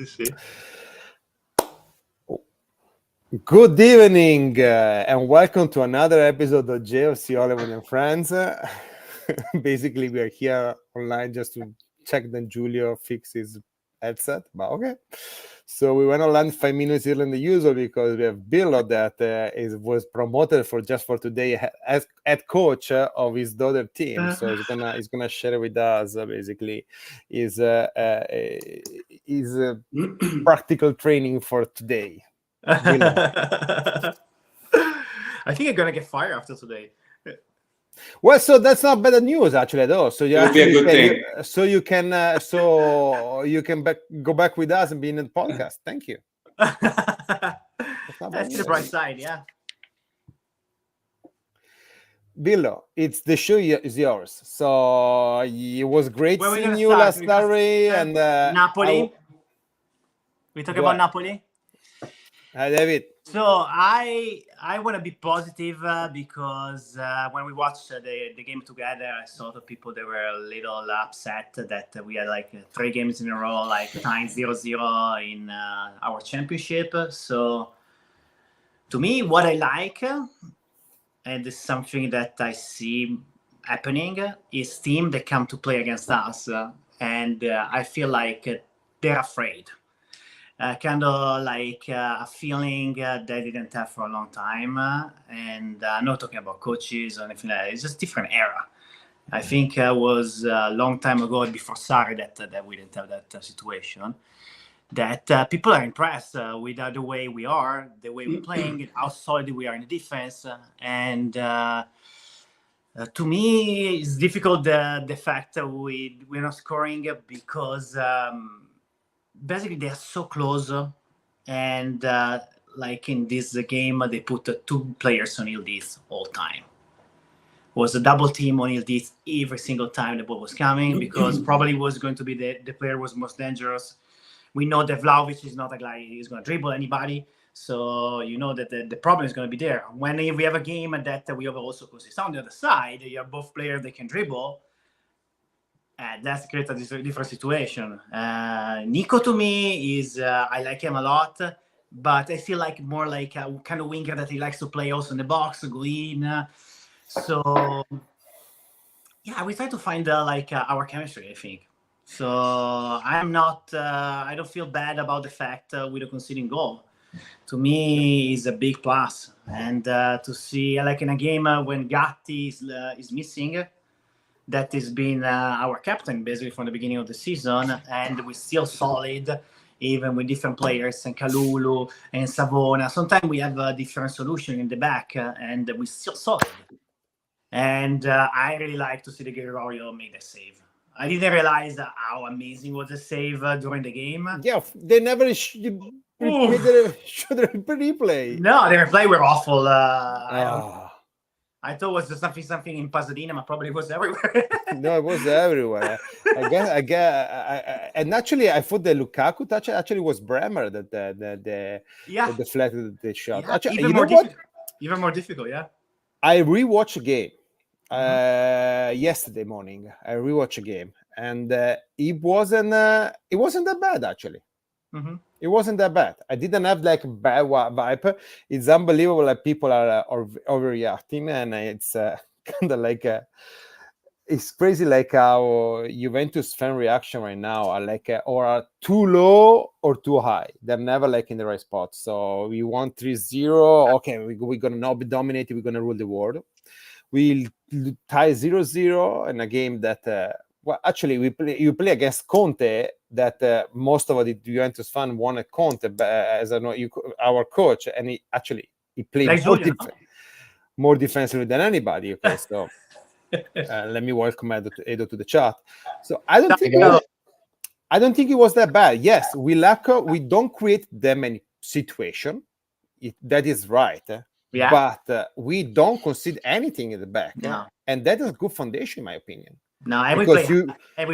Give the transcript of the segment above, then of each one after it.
Sì. Good evening and welcome to another episode of JFC Hollywood and Friends. Basically, we are here online just to check that Giulio fix his headset, but okay. So we went online 5 minutes earlier than the usual because we have Bill that was promoted for today as head coach of his daughter team. So he's gonna share with us basically his practical training for today. I think I'm gonna get fired after today. Well, so that's not bad news actually at all. So you It would be a good thing. you can go back with us and be in the podcast. Thank you. That's the bright side, yeah. Billo, it's the show is yours. So it was great seeing you last Saturday and Napoli. We talk about Napoli. Hi, David. So I want to be positive because when we watched the game together, I saw the people that were a little upset that we had like 3 games in a row, like tying 0-0 in our championship. So to me, what I like, and this is something that I see happening, is teams that come to play against us, and I feel like they're afraid. Kind of like a feeling they didn't have for a long time. And I'm not talking about coaches or anything like that. It's just a different era. I think it was a long time ago before Sarri that we didn't have that situation. That people are impressed with the way we are, the way we're playing, how solid we are in the defense. And to me, it's difficult the fact that we're not scoring because... basically, they are so close, and like in this game, they put 2 players on Ildiz all time. It was a double team on Ildiz every single time the ball was coming because probably was going to be the player was most dangerous. We know that Vlahovic is not a guy who's going to dribble anybody, so you know that the problem is going to be there. When we have a game that we have also consistent on the other side, you have both players that can dribble. That's created a different situation. Nico to me is I like him a lot, but I feel like more like a kind of winger that he likes to play also in the box, go in. So yeah, we try to find our chemistry, I think. So I'm not. I don't feel bad about the fact we don't conceding goal. To me, is a big plus, and to see like in a game when Gatti is missing. That has been our captain basically from the beginning of the season, and we're still solid, even with different players and Kalulu and Savona. Sometimes we have a different solution in the back, and we're still solid. And I really like to see the Gregorio make the save. I didn't realize how amazing was the save during the game. Yeah, they never should replay. No, the replay were awful. I thought it was just something in Pasadena, but probably was everywhere. No, it was everywhere. I guess, and actually, I thought the Lukaku touch actually was Bremer that deflected the shot. Yeah, actually, even more difficult. Yeah. I rewatched a game yesterday morning. I rewatched a game, and it wasn't that bad actually. Mm-hmm. It wasn't that bad. I didn't have like bad vibe. It's unbelievable that people are overreacting, and it's kind of like it's crazy like how Juventus fan reaction right now are like or are too low or too high. They're never like in the right spot. So we want 3-0. Okay, we're gonna not be dominated. We're gonna rule the world. We'll tie 0-0 in a game that. Well, actually, you play against Conte. That most of the Juventus fan wanted Conte as our coach, and he played like more defensively than anybody. Okay, so let me welcome Edo to the chat. So I don't think it was that bad. Yes, we don't create that many situations. That is right. Yeah. But we don't concede anything in the back, and that is a good foundation, in my opinion. No, and we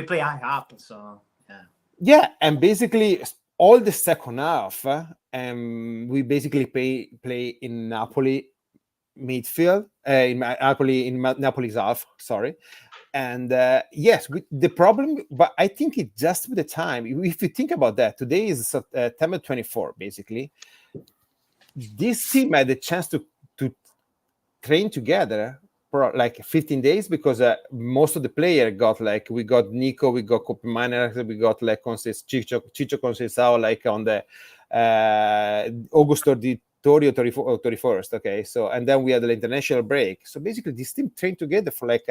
play high up, so yeah. Yeah, and basically all the second half, we basically play in Napoli midfield in Napoli's half. Sorry. And yes, the problem, but I think it's just with the time. If you think about that, today is September 24, basically. This team had the chance to train together for like 15 days because most of the player got we got Nico, we got Copiminer, we got like Chicho Conceição like on the August 31st. Okay, so and then we had the international break. So basically, this team trained together for like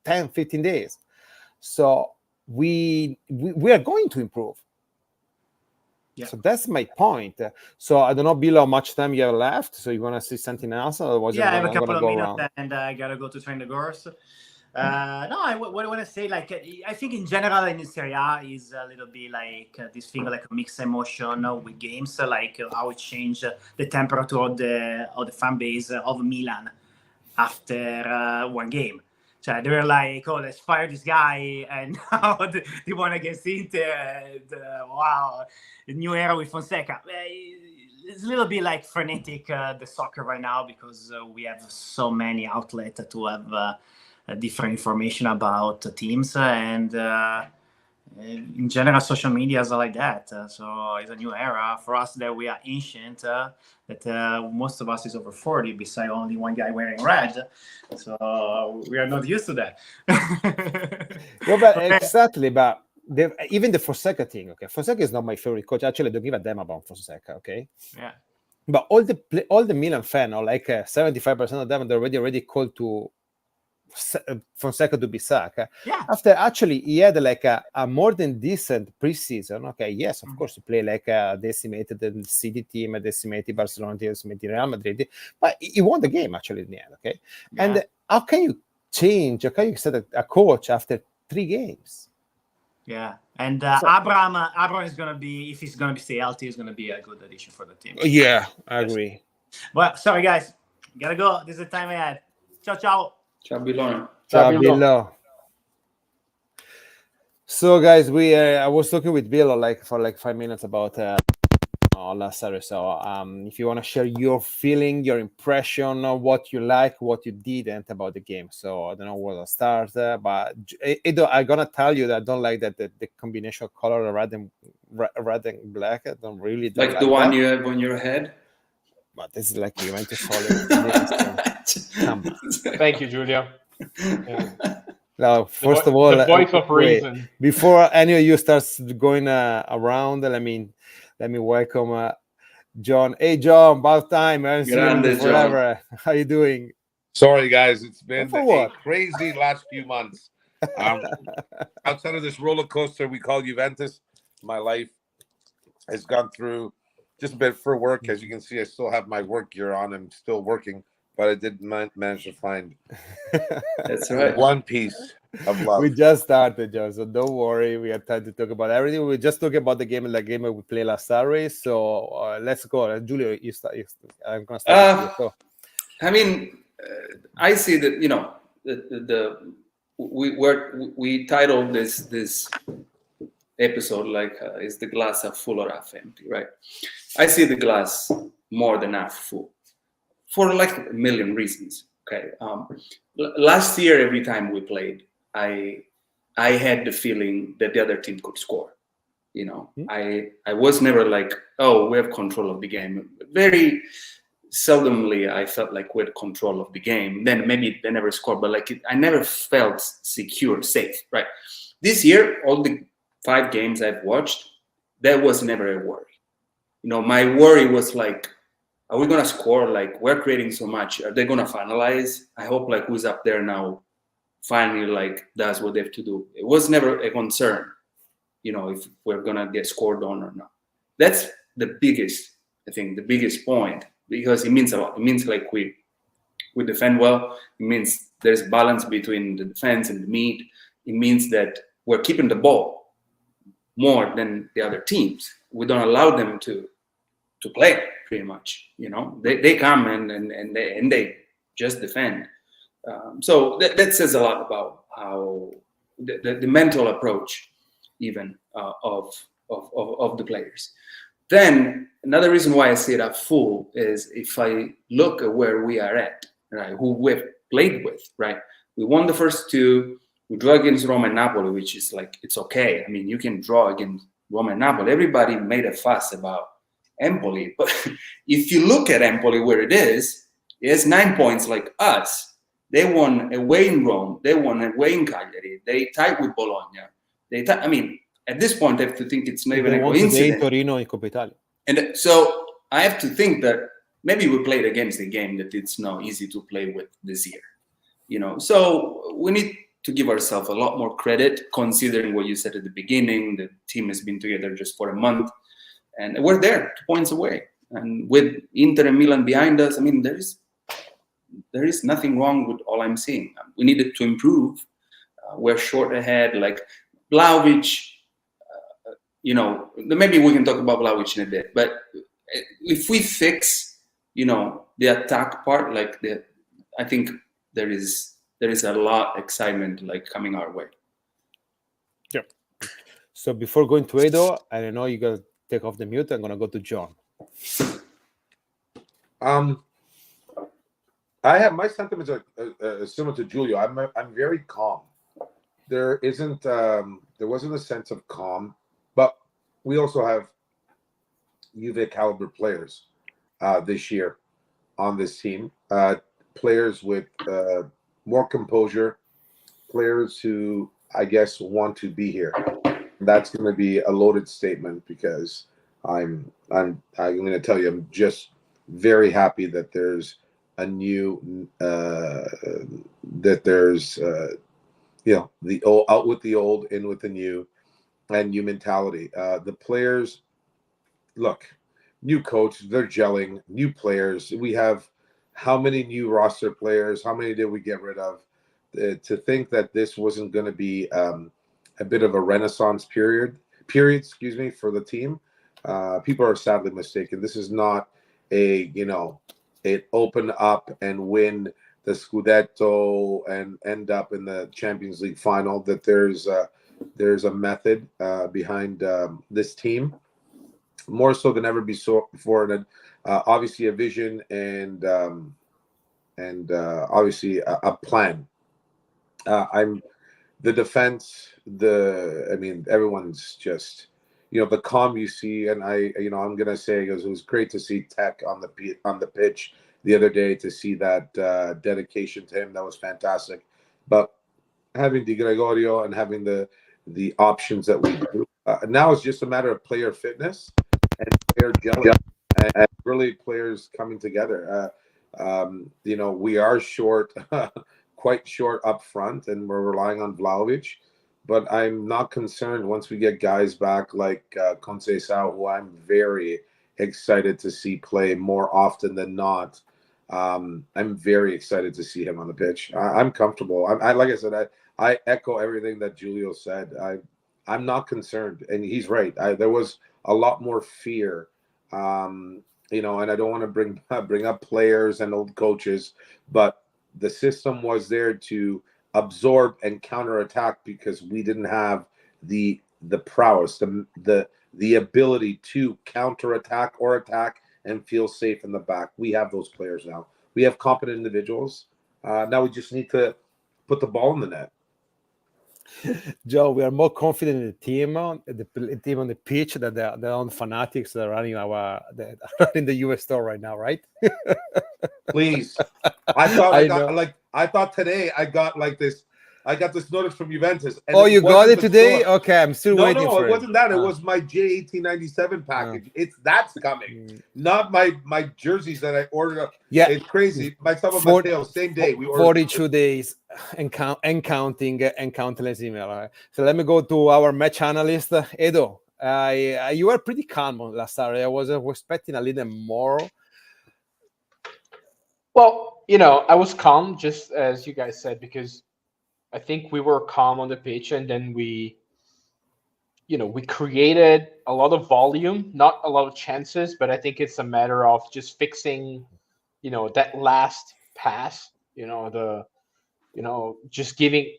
10, 15 days. So we are going to improve. Yeah. So that's my point. So I don't know, Bill, how much time you have left. So you want to see something else? Or was I have a couple of minutes and I got to go to train the girls. No, I want to say, like, I think in general in Serie A is a little bit like this thing, like a mixed emotion with games, like how it changed the temperature of the fan base of Milan after one game. So they were like, oh, let's fire this guy, and now they won against Inter. And, wow, the new era with Fonseca. It's a little bit like frenetic, the soccer right now, because we have so many outlets to have different information about teams, and in general, social medias are like that. So it's a new era for us that we are ancient. That most of us is over 40, beside only one guy wearing red. So we are not used to that. Well, but exactly, but even the Fonseca thing. Okay, Fonseca is not my favorite coach. Actually, I don't give a damn about Fonseca. Okay. Yeah. But all the Milan fan, or like 75% of them, they're already called to Fonseca to be sacked. Yeah. After actually he had like a more than decent preseason. Okay, yes, of course, he played like a decimated City team, a decimated Barcelona team, a decimated Real Madrid, but he won the game actually in the end. Okay, yeah. And how can you change? How can you set a coach after 3 games? Yeah, and Abraham is gonna be, if he's gonna be stay healthy, is gonna be a good addition for the team. Yeah, I agree. Well, sorry guys, gotta go. This is the time I had. Ciao, ciao. Ciao, Bilone. Ciao, Billo. So, guys, I was talking with Bill for 5 minutes about last Saturday. So, if you want to share your feeling, your impression, what you like, what you didn't about the game. So, I don't know where to start, but I'm gonna tell you that I don't like that the combination of color red and black. I don't really like the one you have on your head. But this is like Juventus solid. Come on. Thank you, Giulio. Yeah. Now, first of all, the voice of reason. Before any of you starts going around, let me welcome John. Hey, John, about time. I haven't seen you forever. How you doing? Sorry, guys. It's been a crazy last few months. Outside of this roller coaster we call Juventus, my life has gone through just a bit for work. As you can see, I still have my work gear on. I'm still working, but I did manage to find that's right. one piece of love. We just started, John, so don't worry. We have time to talk about everything. We just talking about the game we played last Saturday. So let's go. Giulio, you start. I'm gonna start with you. So. I mean, I see that we titled this episode like is the glass half full or half empty, right? I see the glass more than half full for like a million reasons. Okay, last year every time we played, I had the feeling that the other team could score. I was never like, oh, we have control of the game. Very seldomly I felt like we had control of the game. Then maybe they never scored, but I never felt secure, safe, right? This year, all the 5 games I've watched, that was never a worry. My worry was like, are we gonna score? Like, we're creating so much. Are they gonna finalize? I hope who's up there now finally does what they have to do. It was never a concern, if we're gonna get scored on or not. That's the biggest point, because it means a lot. It means we defend well. It means there's balance between the defense and the mid. It means that we're keeping the ball more than the other teams. We don't allow them to play, pretty much. They come and they just defend. So that says a lot about how the mental approach, even of the players. Then another reason why I see it at full is if I look at where we are at, right, who we've played with, right? We won the first two. We drew against Roma and Napoli, which is like, it's okay. I mean, you can draw against Roma and Napoli. Everybody made a fuss about Empoli. But if you look at Empoli where it is 9 points like us. They won away in Rome. They won away in Cagliari. They tied with Bologna. I mean, at this point, I have to think it's not even a coincidence. Torino in Coppa Italia. And so I have to think that maybe we played against a game that it's not easy to play with this year. You know, so we need to give ourselves a lot more credit, considering what you said at the beginning. The team has been together just for a month, and we're there, 2 points away. And with Inter and Milan behind us, I mean, there is nothing wrong with all I'm seeing. We needed to improve. We're short ahead. Like Vlahovic, you know, maybe we can talk about Vlahovic in a bit. But if we fix, you know, the attack part, like I think there is a lot of excitement like coming our way. Yeah. So before going to Edo, I don't know, you gotta take off the mute. I'm gonna go to John. I have my sentiments are similar to Giulio. I'm very calm. There wasn't a sense of calm, but we also have Juve caliber players this year on this team. Players with more composure, players who I guess want to be here. That's going to be a loaded statement because I'm going to tell you I'm just very happy that there's a new that there's you know, the old out with the old, in with the new, and new mentality. The players, look, new coach, they're gelling, new players. We have how many new roster players? How many did we get rid of? To think that this wasn't going to be a bit of a renaissance period, excuse me, for the team. People are sadly mistaken. This is not a, you know, it open up and win the Scudetto and end up in the Champions League final. That there's a method behind this team, more so than ever before, and obviously a vision and obviously a plan. I'm the defense. I mean, everyone's just, you know, the calm you see, and I'm gonna say it was great to see Tech on the pitch the other day, to see that dedication to him. That was fantastic. But having Di Gregorio and having the options that we do now, is just a matter of player fitness and player gelling and really players coming together. You know, we are short, quite short up front, and we're relying on Vlahovic. But I'm not concerned once we get guys back like Conceição, who I'm very excited to see play more often than not. I'm very excited to see him on the pitch. I'm comfortable. I like I said, I echo everything that Giulio said. I'm not concerned, and he's right. There was a lot more fear, you know, and I don't want to bring up players and old coaches, but the system was there to absorb and counterattack because we didn't have the prowess, the ability to counterattack or attack and feel safe in the back. We have those players now. We have competent individuals. Now we just need to put the ball in the net. Joe, we are more confident in the team on the pitch than the own fanatics that are running in the US store right now, right? Please, I thought today I got this. I got this notice from Juventus. And you got it today? Store. Okay, I'm still waiting for it. No, it wasn't that. It was my J1897 package. That's coming. Not my jerseys that I ordered up. Yeah, it's crazy. Myself and Matteo, same day. We ordered 42 days and counting and countless email. Right? So let me go to our match analyst, Edo. You were pretty calm on last Saturday. I was expecting a little more. Well, you know, I was calm, just as you guys said, because I think we were calm on the pitch, and then we created a lot of volume, not a lot of chances, but I think it's a matter of just fixing, you know, that last pass, just giving,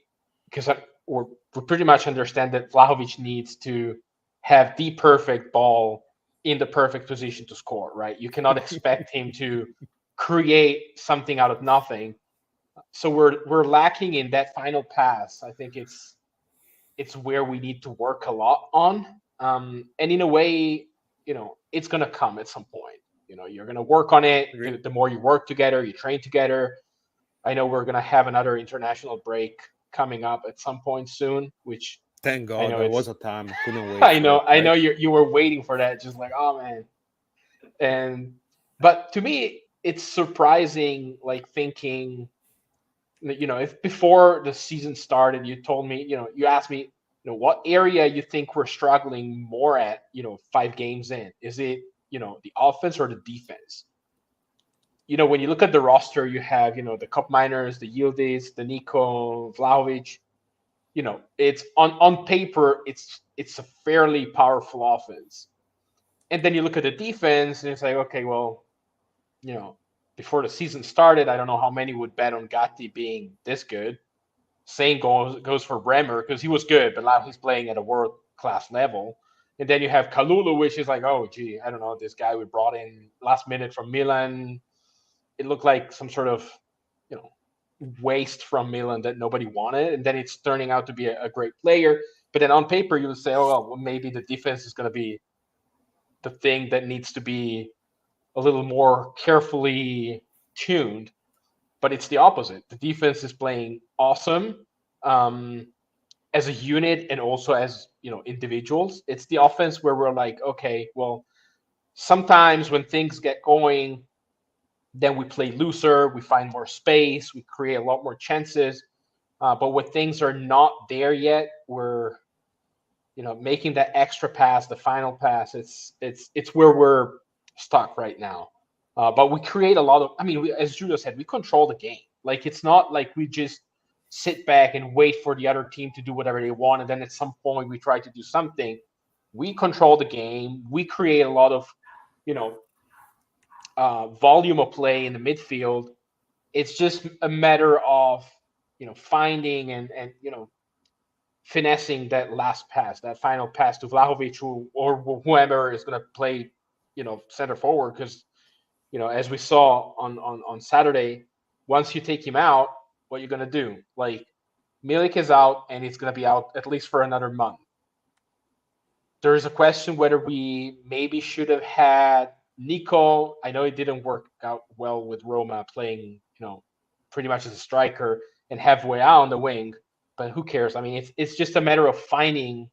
because we pretty much understand that Vlahovic needs to have the perfect ball in the perfect position to score, right? You cannot expect him to create something out of nothing. So we're lacking in that final pass. I think it's where we need to work a lot on. And in a way, it's gonna come at some point. You're gonna work on it. Agreed. The more you work together, you train together. I know we're gonna have another international break coming up at some point soon, which Thank I God, know there it's. was a time I couldn't wait. I for know, it, I know right? you were waiting for that, just like, oh man. But to me, it's surprising, like thinking, if before the season started, you told me, you asked me, what area you think we're struggling more at, 5 games in. Is it, the offense or the defense? When you look at the roster, you have, the Cup Miners, the Yildiz, the Nico, Vlahovic. It's on paper, it's a fairly powerful offense. And then you look at the defense, and it's like, okay, well, before the season started, I don't know how many would bet on Gatti being this good. Same goes for Bremer, because he was good, but now he's playing at a world class level. And then you have Kalulu, which is like, oh gee, I don't know, this guy we brought in last minute from Milan. It looked like some sort of, waste from Milan that nobody wanted, and then it's turning out to be a great player. But then on paper, you would say, oh well, maybe the defense is going to be the thing that needs to be a little more carefully tuned. But it's the opposite. The defense is playing awesome, as a unit and also as individuals. It's the offense where we're like, okay, well, sometimes when things get going, then we play looser, we find more space, we create a lot more chances. But when things are not there yet, we're making that extra pass, the final pass. It's where we're stuck right now. But we create a lot of. I mean, as Julio said, we control the game. Like, it's not like we just sit back and wait for the other team to do whatever they want, and then at some point we try to do something. We control the game. We create a lot of, volume of play in the midfield. It's just a matter of finding and finessing that last pass, that final pass to Vlahovic, or whoever is going to play center forward. Because as we saw on Saturday, once you take him out, what you're going to do? Like, Milik is out, and he's going to be out at least for another month. There is a question whether we maybe should have had Nico. I know it didn't work out well with Roma playing, pretty much as a striker, and have Weah on the wing. But who cares? I mean, it's just a matter of finding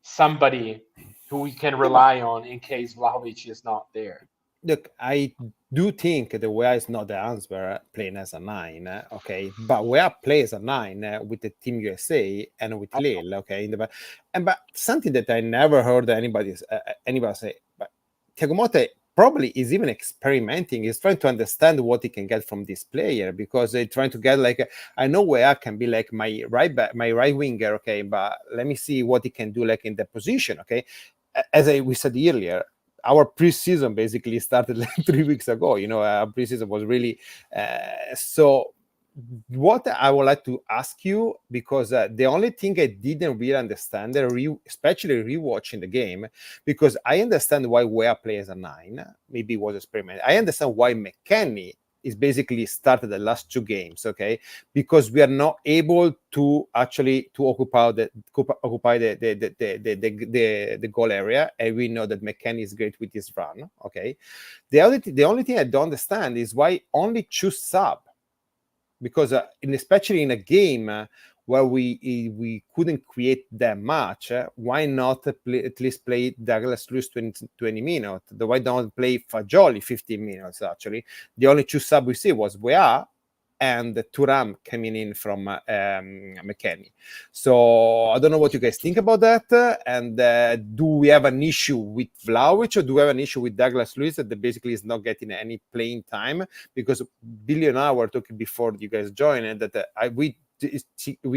somebody who we can rely on in case Vlahovic is not there. Look, I do think the Weah is not the answer playing as a 9, okay? But Weah plays a 9 with the Team USA and with Lille, okay? But something that I never heard anybody say, but Thiago Motta probably is even experimenting. He's trying to understand what he can get from this player, because they're trying to get, like, I know Weah can be like my right winger, okay? But let me see what he can do, like, in the position, okay? As we said earlier, our preseason basically started like 3 weeks ago. Our preseason was really so. What I would like to ask you, because the only thing I didn't really understand, especially rewatching the game, because I understand why Weah plays a 9, maybe it was experiment. I understand why McKennie is basically started the last 2 games, okay? Because we are not able to actually to occupy the goal area, and we know that McKennie is great with his run, okay? The only thing I don't understand is why only choose sub, because especially in a game where we couldn't create that much, why not at least play Douglas Luiz 20 minutes? Why don't play Fagioli 15 minutes, actually? The only 2 sub we see was Weah and Thuram coming in from McKennie. So I don't know what you guys think about that. And do we have an issue with Vlahovic, or do we have an issue with Douglas Luiz that basically is not getting any playing time? Because Billy and I were talking before you guys joined that we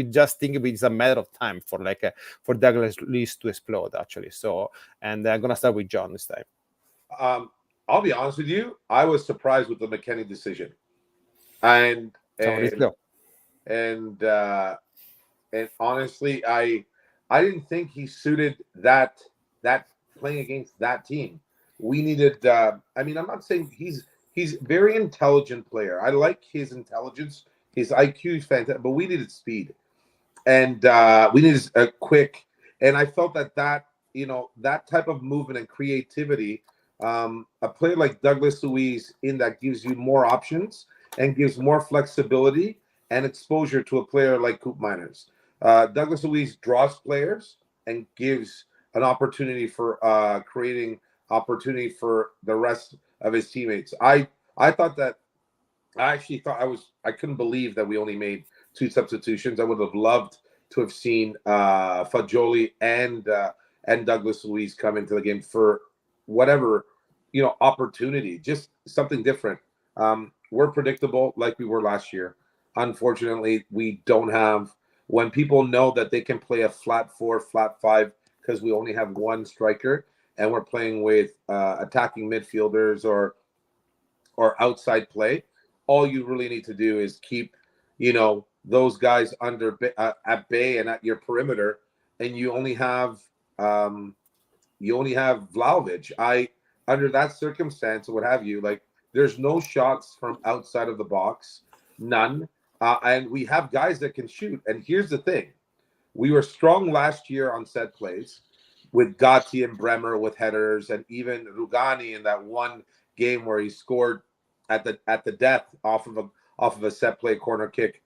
just think it's a matter of time for Douglas Luiz to explode, actually. So, and I'm gonna start with John this time. I'll be honest with you. I was surprised with the McKennie decision, and honestly, I didn't think he suited that playing against that team. we needed. I mean, I'm not saying he's very intelligent player. I like his intelligence, his IQ is fantastic, but we needed speed, and we needed a quick. And I felt that that type of movement and creativity, a player like Douglas Luiz in that gives you more options and gives more flexibility and exposure to a player like Coop Miners. Douglas Luiz draws players and gives an opportunity for creating opportunity for the rest of his teammates. I thought that I actually thought I couldn't believe that we only made 2 substitutions. I would have loved to have seen Fagioli and Douglas Luiz come into the game for whatever opportunity, just something different. We're predictable like we were last year. Unfortunately, we don't have when people know that they can play a flat 4, flat 5 because we only have one striker and we're playing with attacking midfielders or outside play. All you really need to do is keep, those guys at bay and at your perimeter, and you only have Vlahovic. Under that circumstance, what have you, like there's no shots from outside of the box, none, and we have guys that can shoot. And here's the thing: we were strong last year on set plays with Gatti and Bremer with headers, and even Rugani in that one game where he scored at the death off of a set play corner kick.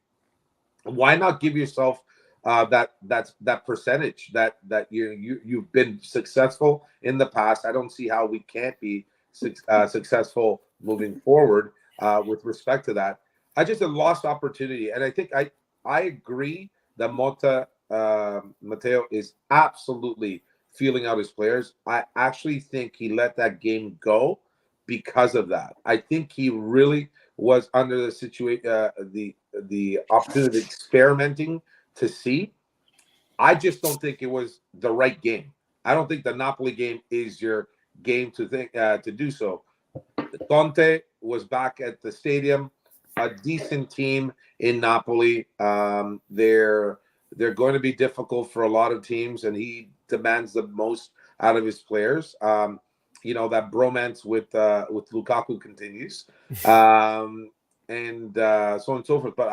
Why not give yourself that percentage that you've been successful in the past? I don't see how we can't be successful moving forward with respect to that. I just a lost opportunity, and I think I agree that Matteo is absolutely feeling out his players. I actually think he let that game go because of that. I think he really was under the situation, the opportunity of experimenting to see. I just don't think it was the right game. I don't think the Napoli game is your game to think to do so. Conte was back at the stadium, a decent team in Napoli. They're going to be difficult for a lot of teams, and he demands the most out of his players. That bromance with Lukaku continues, and so on and so forth. But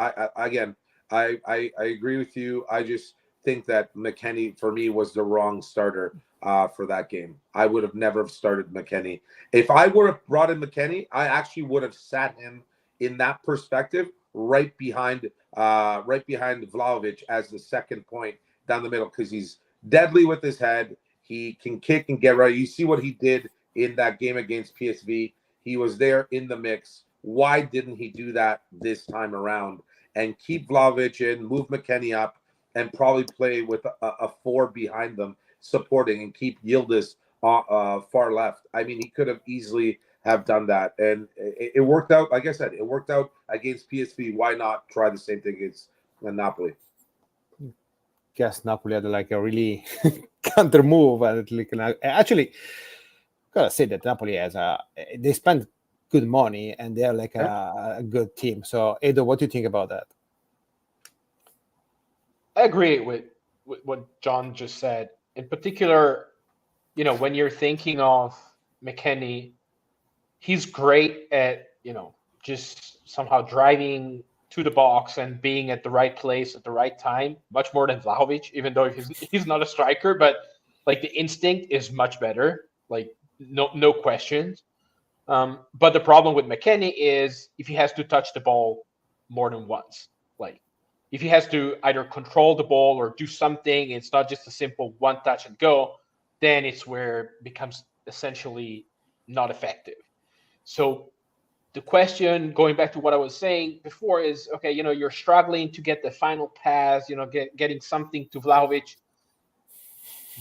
I agree with you. I just think that McKennie for me was the wrong starter for that game. I would have never started McKennie. If I would have brought in McKennie, I actually would have sat him in that perspective right behind Vlahovic as the second point down the middle, because he's deadly with his head. He can kick and get right. You see what he did in that game against PSV. He was there in the mix. Why didn't he do that this time around and keep Vlahovic in, move McKennie up, and probably play with a 4 behind them supporting and keep Yildiz far left? I mean, he could have easily have done that, and it worked out. Like I said, it worked out against PSV. Why not try the same thing against Napoli? Guess Napoli had like a really counter move, and actually, gotta say that Napoli they spend good money and they're like a good team. So, Edo, what do you think about that? I agree with what John just said. In particular, when you're thinking of McKennie, he's great at, just somehow driving to the box and being at the right place at the right time, much more than Vlahovic, even though he's not a striker, but like the instinct is much better, like no questions. But the problem with McKennie is if he has to touch the ball more than once, like if he has to either control the ball or do something, it's not just a simple one touch and go, then it's where it becomes essentially not effective. So the question, going back to what I was saying before, is, okay, you're struggling to get the final pass, getting something to Vlahovic.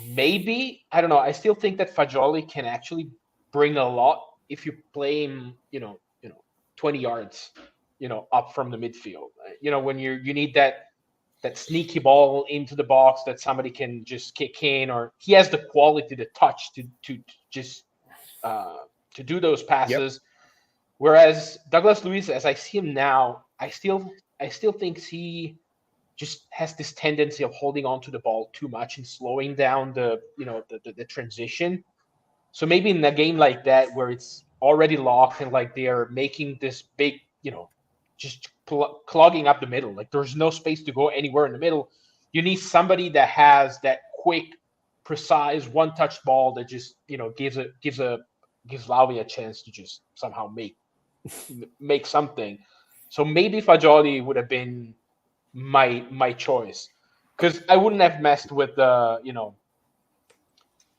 Maybe, I don't know, I still think that Fagioli can actually bring a lot if you play him, 20 yards, up from the midfield. When you need that sneaky ball into the box that somebody can just kick in, or he has the quality, the touch to just to do those passes. Yep. Whereas Douglas Luiz, as I see him now, I still think he just has this tendency of holding on to the ball too much and slowing down the transition. So maybe in a game like that where it's already locked and like they are making this big, just clogging up the middle, like there's no space to go anywhere in the middle. You need somebody that has that quick, precise one-touch ball that just gives Lavi a chance to just somehow make something. So maybe Fagioli would have been my choice, because I wouldn't have messed with the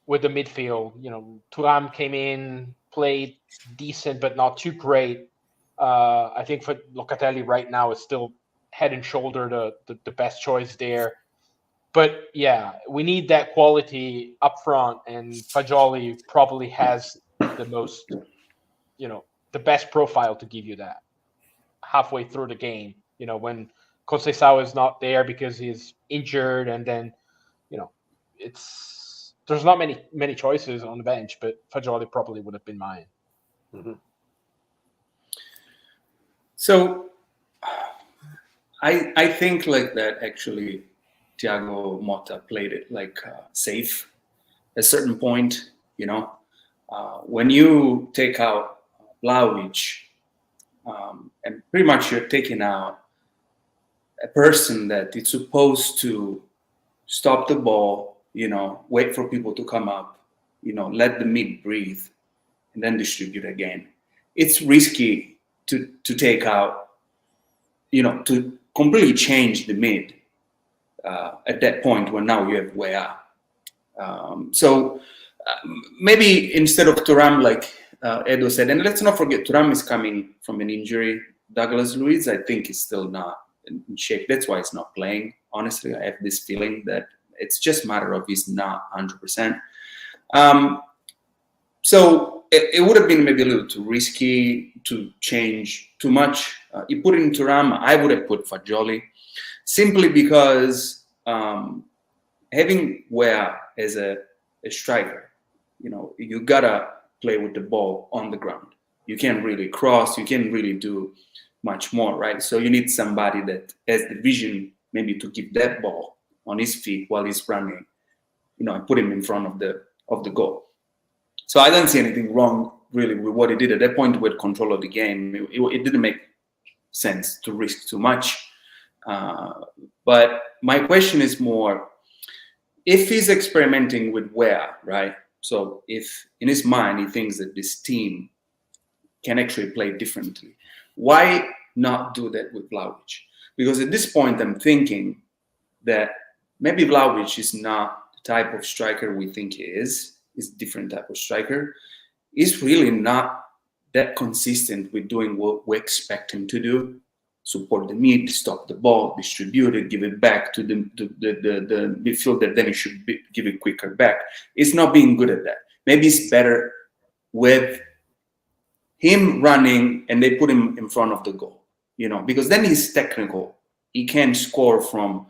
with the midfield. Thuram came in, played decent but not too great. I think for Locatelli right now is still head and shoulder the best choice there. But yeah, we need that quality up front, and Fagioli probably has the most, the best profile to give you that halfway through the game. When Conceição is not there because he's injured, and then, there's not many choices on the bench, but Fagioli probably would have been mine. Mm-hmm. So I think like that actually Thiago Motta played it like safe at a certain point, when you take out Vlahovic, and pretty much you're taking out a person that is supposed to stop the ball, wait for people to come up, let the mid breathe and then distribute again. It's risky to take out, to completely change the mid at that point when now you have Weah. So maybe instead of Thuram, like Edo said, and let's not forget, Thuram is coming from an injury. Douglas Luiz, I think, is still not in shape. That's why he's not playing. Honestly, I have this feeling that it's just a matter of he's not 100%. So it would have been maybe a little too risky to change too much. You put in Thuram, I would have put Fagioli, simply because having Weah as a striker, you gotta play with the ball on the ground. You can't really cross. You can't really do much more, right? So you need somebody that has the vision maybe to keep that ball on his feet while he's running, and put him in front of the goal. So I don't see anything wrong really with what he did at that point with control of the game. It didn't make sense to risk too much. But my question is more, if he's experimenting with Weah, right? So if in his mind he thinks that this team can actually play differently, why not do that with Vlahovic? Because at this point I'm thinking that maybe Vlahovic is not the type of striker we think he is. He's a different type of striker. He's really not that consistent with doing what we expect him to do. Support the mid, stop the ball, distribute it, give it back to the midfielder, then he should give it quicker back. It's not being good at that. Maybe it's better with him running and they put him in front of the goal, because then he's technical. He can score from,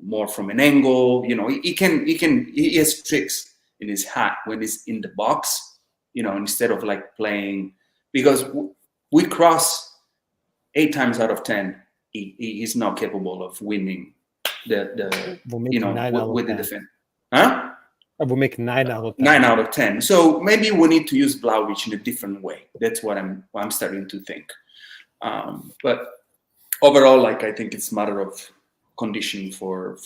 more from an angle. He has tricks in his hat when he's in the box, instead of like playing, because we cross 8 times out of 10, he's not capable of winning with the defense. Huh? I will make 9 out of 10. 9 out of 10. So maybe we need to use Vlahovic in a different way. That's what I'm starting to think. But overall, like, I think it's a matter of conditioning for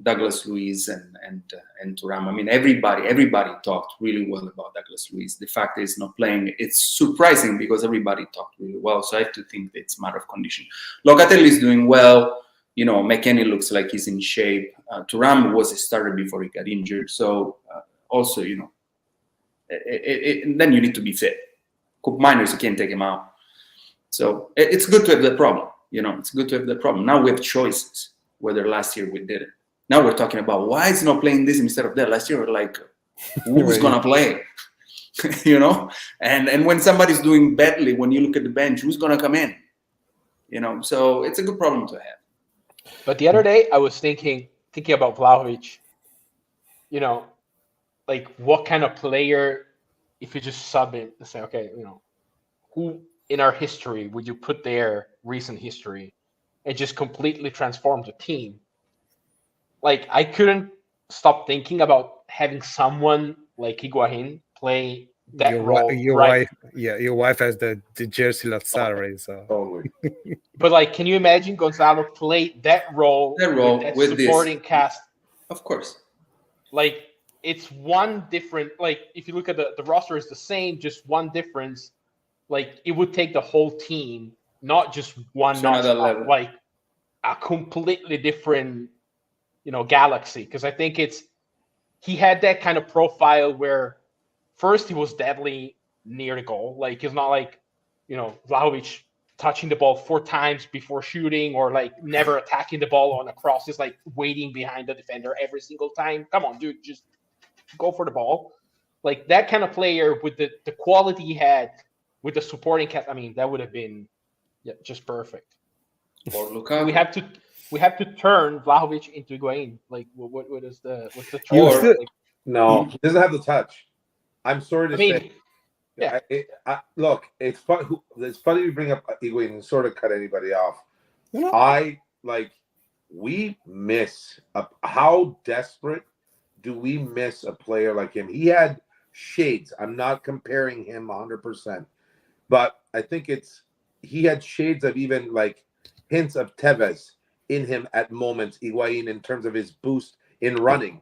Douglas Luiz and Thuram. I mean, everybody talked really well about Douglas Luiz. The fact that he's not playing, it's surprising because everybody talked really well. So I have to think that it's a matter of condition. Locatelli is doing well. McKennie looks like he's in shape. Thuram was a starter before he got injured. So also, then you need to be fit. Cup minors, you can't take him out. So it's good to have that problem. It's good to have that problem. Now we have choices, whether last year we did it. Now we're talking about why is he not playing this instead of that. Last year we're like, who's going to play? And when somebody's doing badly, when you look at the bench, who's going to come in? So it's a good problem to have. But the other day I was thinking about Vlahovic, like what kind of player, if you just sub it and say, okay, who in our history would you put there, recent history, and just completely transform the team? Like, I couldn't stop thinking about having someone like Higuain play that your role wife, your wife has the jersey Lazzari, so Totally. But like, can you imagine Gonzalo play that role with supporting cast? Of course. Like, it's one different. Like, if you look at the roster is the same, just one difference. Like, it would take the whole team, not just one notch up, level. like a completely different, galaxy. Because I think he had that kind of profile where first he was deadly near the goal. Like, it's not like, Vlahovic touching the ball 4 times before shooting, or like never attacking the ball on a cross. It's like waiting behind the defender every single time. Come on, dude, just go for the ball. Like, that kind of player with the quality he had with the supporting cast, I mean, that would have been just perfect. Or Lukaku. We have to turn Vlahovic into Higuain. Like, what's the Or- No, he doesn't have the touch. I'm sorry to say. Yeah. Look, it's fun. It's funny you bring up Higuain and sort of cut anybody off. We miss how desperate do we miss a player like him? He had shades. I'm not comparing him 100%, but I think he had shades of even like hints of Tevez in him at moments. Higuain, in terms of his boost in running,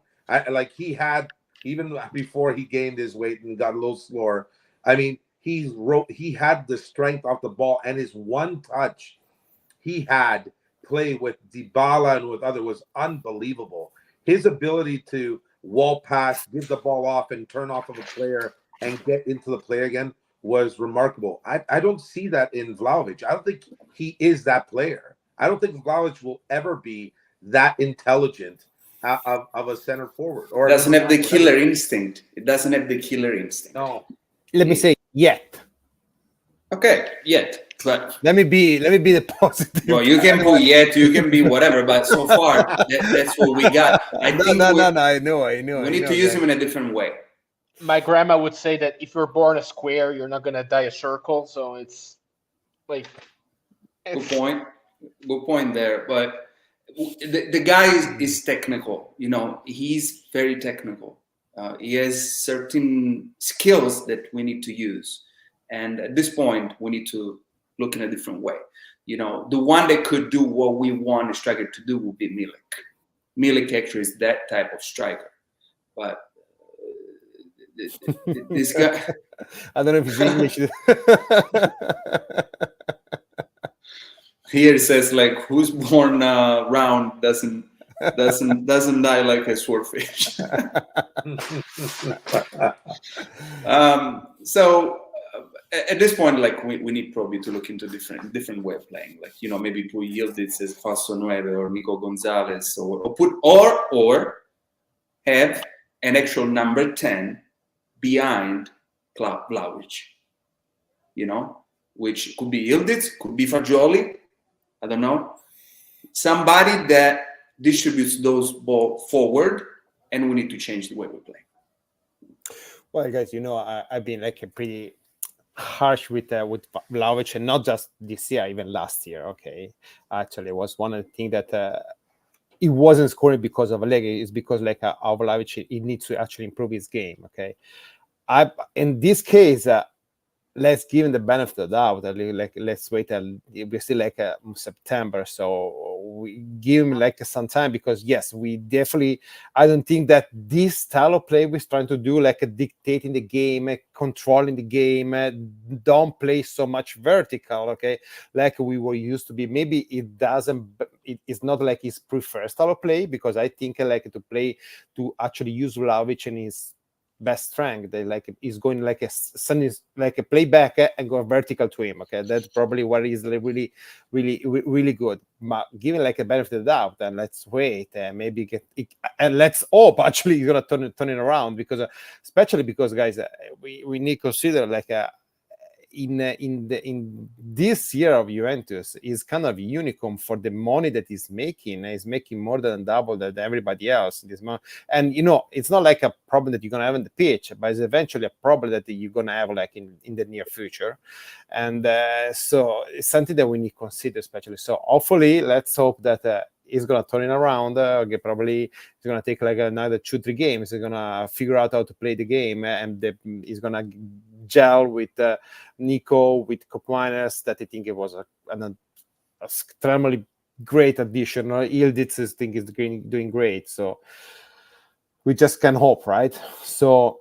he had, even before he gained his weight and got a little slower. I mean, he had the strength off the ball, and his one touch he had play with Dybala and with others was unbelievable. His ability to wall pass, give the ball off, and turn off of a player and get into the play again was remarkable. I don't see that in Vlahovic. I don't think he is that player. I don't think Vlahovic will ever be that intelligent of a center forward. Or it doesn't have the killer instinct. It doesn't have the killer instinct. No. Let me say yet. Okay, yet. But let me be the positive. Well, you can put yet, you can be whatever, but so far that's what we got. I know. We need to use him in a different way. My grandma would say that if you're born a square, you're not gonna die a circle. So it's like good point there. But the guy is technical. He's very technical. He has certain skills that we need to use, and at this point, we need to look in a different way. The one that could do what we want a striker to do would be Milik. Milik actually is that type of striker, but this guy. I don't know if it's English. Here it says like, who's born round doesn't die like a swordfish. So at this point, like we need probably to look into different way of playing. Like, maybe put Yildiz as Falso Nueve or Nico Gonzalez, or have an actual number 10 behind Vlahovic. Which could be Yildiz, could be Fagioli. I don't know. Somebody that distributes those balls forward, and we need to change the way we play. Well, guys, I've been like a pretty harsh with Vlahovic, and not just this year, even last year. Okay, actually, it was one of the things that he wasn't scoring because of Allegri. It's because Vlahovic, he needs to actually improve his game. Okay, in this case. Let's give him the benefit of the doubt. Let's wait till we're still September, so we give him some time, because yes, we definitely. I don't think that this style of play we're trying to do, dictating the game, controlling the game, don't play so much vertical. Okay, like we were used to be. Maybe it doesn't. It's not like his preferred style of play, because I think to actually use Vlahovic and his best strength. He's going a playback and go vertical to him. Okay, that's probably what is really, really, really good. But given a benefit of the doubt, and let's wait and maybe and let's hope actually he's gonna turn it around, because especially because guys, we need to consider in this year of Juventus is kind of unicorn for the money that he's making. He's making more than double than everybody else in this month. And it's not like a problem that you're gonna have in the pitch, but it's eventually a problem that you're gonna have in the near future. And so it's something that we need to consider, especially. So hopefully, let's hope that he's gonna turn it around. Okay, probably it's gonna take like another 2-3 games. He's gonna figure out how to play the game, and he's gonna gel with Nico, with Cup Miners. That I think it was an extremely great addition. Ilditz, I think, is doing great. So we just can hope, right? So.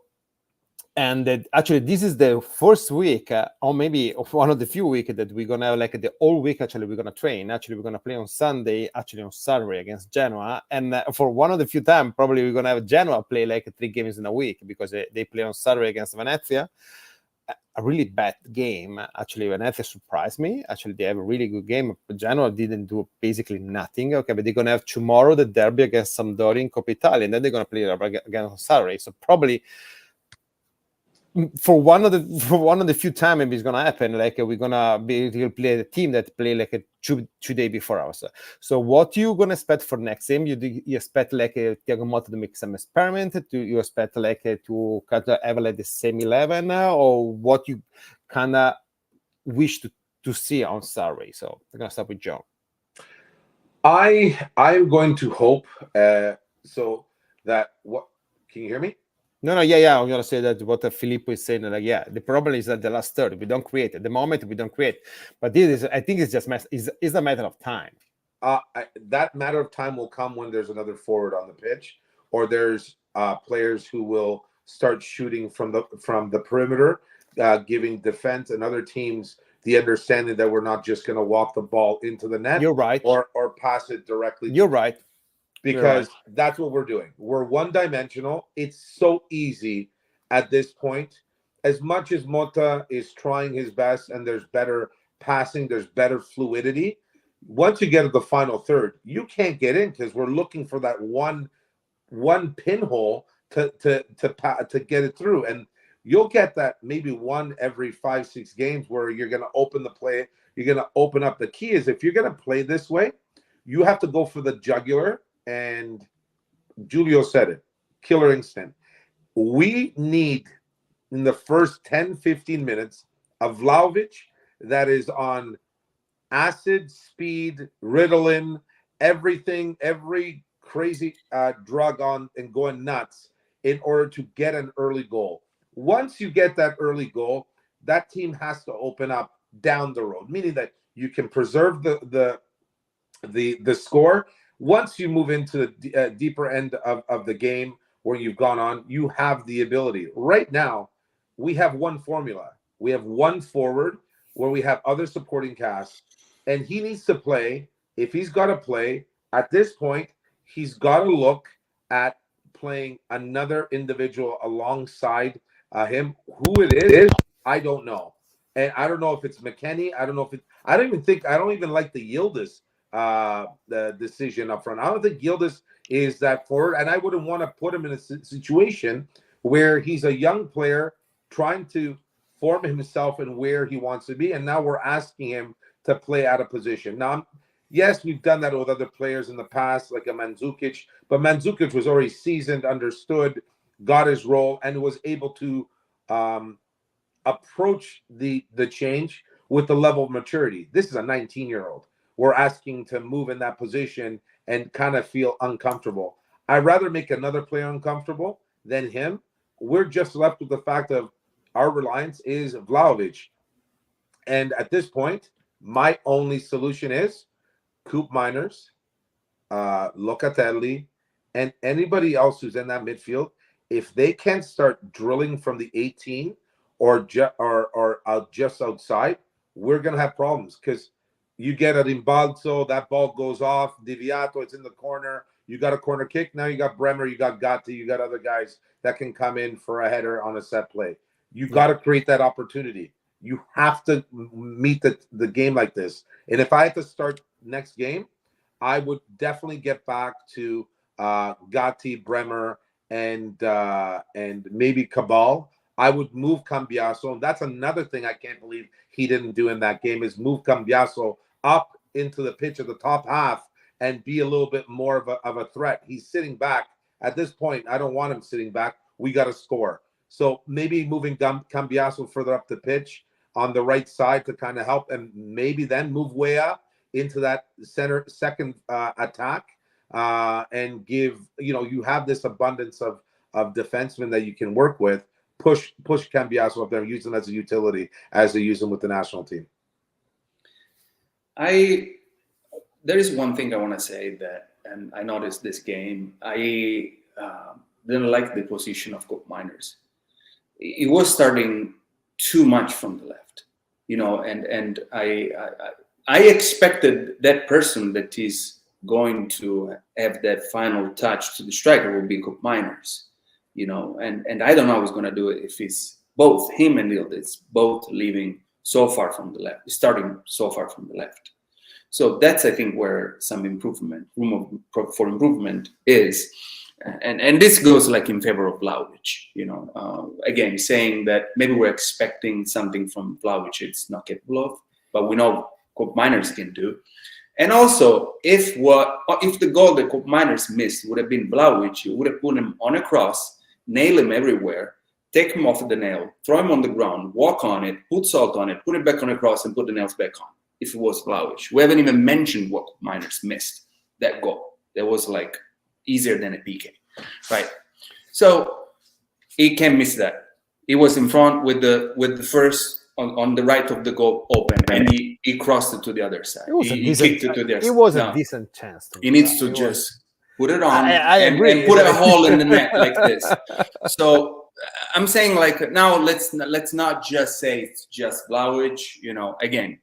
And actually, this is the first week, or maybe one of the few weeks that we're gonna have like the whole week. Actually, we're gonna train. Actually, we're gonna play on Sunday. Actually, on Saturday against Genoa. And for one of the few times, probably we're gonna have Genoa play like 3 games in a week, because they play on Saturday against Venezia. A really bad game. Actually, Venezia surprised me. Actually, they have a really good game. Genoa didn't do basically nothing. Okay, but they're gonna have tomorrow the derby against Sampdoria in Coppa Italia, and then they're gonna play again on Saturday. So probably. For one of the few times maybe it's gonna happen, like we're gonna be able to play a team that play like a two day before us. So what you gonna expect for next game? You expect like Thiago Motta to make some experiment? Do you expect like to kind of have like the same 11, or what you kind of wish to see on Saturday? So I'm gonna start with John. I'm going to hope so that what can you hear me? No, yeah. I'm gonna say that what Filippo is saying. Like, yeah, the problem is that the last third we don't create. At the moment, we don't create. But this is, I think, it's just is a matter of time. That matter of time will come when there's another forward on the pitch, or there's players who will start shooting from the perimeter, giving defense and other teams the understanding that we're not just going to walk the ball into the net. You're right. Or pass it directly. You're right. Because that's what we're doing. We're one-dimensional. It's so easy at this point. As much as Motta is trying his best and there's better passing, there's better fluidity, once you get to the final third, you can't get in because we're looking for that one pinhole to get it through. And you'll get that maybe one every 5-6 games where you're going to open the play. You're going to open up. The key is if you're going to play this way, you have to go for the jugular. And Giulio said it, killer instinct. We need, in the first 10-15 minutes, a Vlahovic that is on acid, speed, Ritalin, everything, every crazy drug on and going nuts in order to get an early goal. Once you get that early goal, that team has to open up down the road, meaning that you can preserve the score. Once you move into the deeper end of the game where you've gone on, you have the ability. Right now, we have one formula. We have one forward where we have other supporting cast, and he needs to play. If he's got to play, at this point, he's got to look at playing another individual alongside him. Who it is, I don't know. And I don't know if it's McKennie. I don't know if it. I don't even like the Yildiz the decision up front. I don't think Yildiz is that forward, and I wouldn't want to put him in a situation where he's a young player trying to form himself in where he wants to be, and now we're asking him to play out of position. Now, yes, we've done that with other players in the past, like a Mandzukic, but Mandzukic was already seasoned, understood, got his role, and was able to approach the change with the level of maturity. This is a 19-year-old. We're asking to move in that position and kind of feel uncomfortable. I'd rather make another player uncomfortable than him. We're just left with the fact of our reliance is Vlahovic. And at this point, my only solution is Coop Miners, Locatelli, and anybody else who's in that midfield. If they can't start drilling from the 18 or just outside, we're going to have problems because you get a rimbalzo, that ball goes off, deviato, it's in the corner. You got a corner kick. Now you got Bremer, you got Gatti, you got other guys that can come in for a header on a set play. You got to create that opportunity. You have to meet the game like this. And if I had to start next game, I would definitely get back to Gatti, Bremer, and maybe Cabal. I would move Cambiaso. And that's another thing I can't believe he didn't do in that game is move Cambiaso up into the pitch of the top half and be a little bit more of a threat. He's sitting back. At this point, I don't want him sitting back. We got to score. So maybe moving Cambiaso further up the pitch on the right side to kind of help, and maybe then move Weah into that second attack, and give, you have this abundance of defensemen that you can work with. Push Cambiaso up there, use him as a utility as they use him with the national team. There is one thing I want to say that, and I noticed this game, I didn't like the position of Cup Miners. It was starting too much from the left, and I expected that person that is going to have that final touch to the striker will be Cup Miners, and I don't know how he's going to do it if it's both him and Yildiz both leaving so far from the left, starting so far from the left. So that's, I think, where some room for improvement is. And this goes like in favor of Vlahovic, again, saying that maybe we're expecting something from Vlahovic it's not capable of, but we know Cup Miners can do. And also, if the goal that Cup Miners missed would have been Vlahovic, you would have put him on a cross, nail him everywhere, take him off the nail, throw him on the ground, walk on it, put salt on it, put it back on a cross, and put the nails back on. If it was Vlahovic, we haven't even mentioned what Miners missed. That goal that was like easier than a PK, right? So he can't miss that. He was in front with the first on the right of the goal open, and he crossed it to the other side. He kicked it to the other side. It was a decent chance. He needs to just put it on and put a hole in the net like this. So I'm saying, like, now let's not just say it's just Vlahovic. Again,